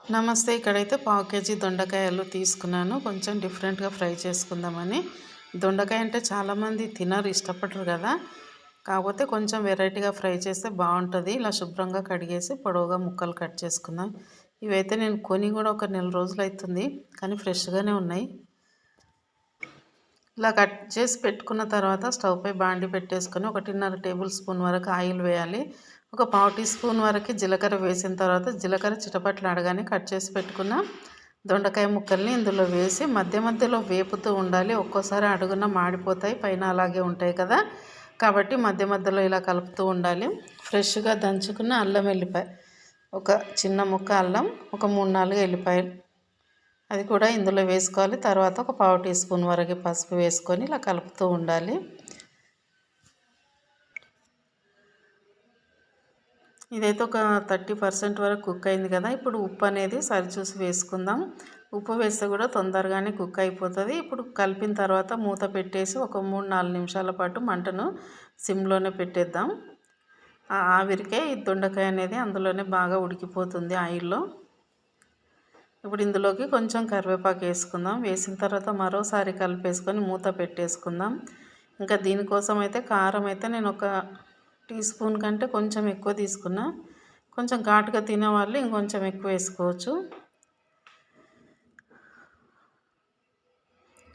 నమస్తే. ఇక్కడైతే పావు కేజీ దొండకాయలు తీసుకున్నాను. కొంచెం డిఫరెంట్‌గా ఫ్రై చేసుకుందామని. దొండకాయ అంటే చాలామంది తినరు, ఇష్టపడరు కదా! కాకపోతే కొంచెం వెరైటీగా ఫ్రై చేస్తే బావుంటది. ఇలా శుభ్రంగా కడిగేసి పొడవుగా ముక్కలు కట్ చేసుకుందాం. ఇవైతే నేను కొని కూడా ఒక నెల రోజులైతుంది. కానీ ఫ్రెష్‌గానే ఉన్నాయి. ఇలా కట్ చేసి పెట్టుకున్న తర్వాత స్టవ్ పై బాండి పెట్టేసుకొని 1.5 టేబుల్ స్పూన్ వరకు ఆయిల్ వేయాలి. ఒక పావు టీ స్పూన్ వరకు జీలకర్ర వేసిన తర్వాత జీలకర్ర చిటపట్లాడగానే కట్ చేసి పెట్టుకున్న దొండకాయ ముక్కల్ని ఇందులో వేసి మధ్య మధ్యలో వేపుతూ ఉండాలి. ఒక్కోసారి అడుగున మాడిపోతాయి, పైన అలాగే ఉంటాయి కదా! కాబట్టి మధ్య మధ్యలో ఇలా కలుపుతూ ఉండాలి. ఫ్రెష్‌గా దంచుకున్న అల్లం వెల్లిపాయ, ఒక చిన్న ముక్క అల్లం, ఒక 3, 4 ఎల్లిపాయలు అది కూడా ఇందులో వేసుకోవాలి. తర్వాత ఒక పావు టీ స్పూన్ వరకు పసుపు వేసుకొని ఇలా కలుపుతూ ఉండాలి. ఇదైతే ఒక 30% వరకు కుక్ అయింది కదా! ఇప్పుడు ఉప్పు అనేది సరిచూసి వేసుకుందాం. ఉప్పు వేస్తే కూడా తొందరగానే కుక్ అయిపోతుంది. ఇప్పుడు కలిపిన తర్వాత మూత పెట్టేసి ఒక 3, 4 నిమిషాల పాటు మంటను సిమ్లోనే పెట్టేద్దాం. ఆ ఆవిరికే ఈ దొండకాయ అనేది అందులోనే బాగా ఉడికిపోతుంది ఆయిల్లో. ఇప్పుడు ఇందులోకి కొంచెం కరివేపాకు వేసుకుందాం. వేసిన తర్వాత మరోసారి కలిపేసుకొని మూత పెట్టేసుకుందాం. ఇంకా దీనికోసం అయితే కారం అయితే నేను ఒక టీ స్పూన్ కంటే కొంచెం ఎక్కువ తీసుకున్నా. కొంచెం ఘాటుగా తినేవాళ్ళు ఇంకొంచెం ఎక్కువ వేసుకోవచ్చు.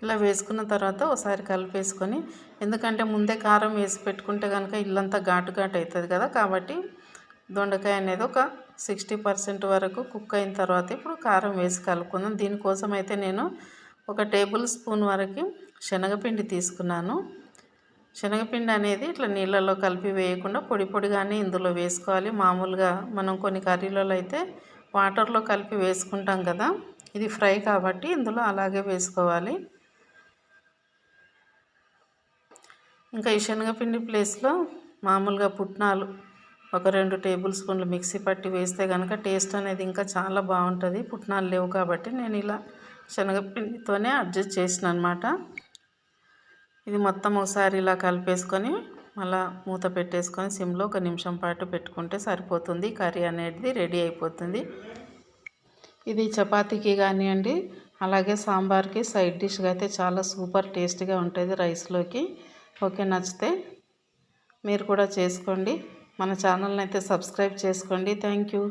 ఇలా వేసుకున్న తర్వాత ఒకసారి కలిపేసుకొని, ఎందుకంటే ముందే కారం వేసి పెట్టుకుంటే కనుక ఇల్లంతా ఘాటు ఘాటు అవుతుంది కదా! కాబట్టి దొండకాయ అనేది ఒక 60% వరకు కుక్ అయిన తర్వాత ఇప్పుడు కారం వేసి కలుపుకుందాం. దీనికోసం అయితే నేను ఒక టేబుల్ స్పూన్ వరకు శనగపిండి తీసుకున్నాను. శనగపిండి అనేది ఇట్లా నీళ్ళలో కలిపి వేయకుండా పొడి పొడిగానే ఇందులో వేసుకోవాలి. మామూలుగా మనం కొన్ని కర్రీలలో అయితే వాటర్లో కలిపి వేసుకుంటాం కదా! ఇది ఫ్రై కాబట్టి ఇందులో అలాగే వేసుకోవాలి. ఇంకా ఈ శనగపిండి ప్లేస్లో మామూలుగా పుట్నాలు ఒక 2 టేబుల్ స్పూన్లు మిక్సీ పట్టి వేస్తే కనుక టేస్ట్ అనేది ఇంకా చాలా బాగుంటుంది. పుట్నాలు లేవు కాబట్టి నేను ఇలా శనగపిండితోనే అడ్జస్ట్ చేసిన అనమాట. ఇది మొత్తం ఒకసారి ఇలా కలిపేసుకొని మళ్ళీ మూత పెట్టేసుకొని సిమ్లో 1 నిమిషం పాటు పెట్టుకుంటే సరిపోతుంది. కర్రీ అనేది రెడీ అయిపోతుంది. ఇది చపాతీకి కానివ్వండి, అలాగే సాంబార్కి సైడ్ డిష్గా అయితే చాలా సూపర్ టేస్టీగా ఉంటుంది రైస్లోకి. ఓకే, నచ్చితే మీరు కూడా చేసుకోండి. మన ఛానల్ని అయితే సబ్స్క్రైబ్ చేసుకోండి. Thank you.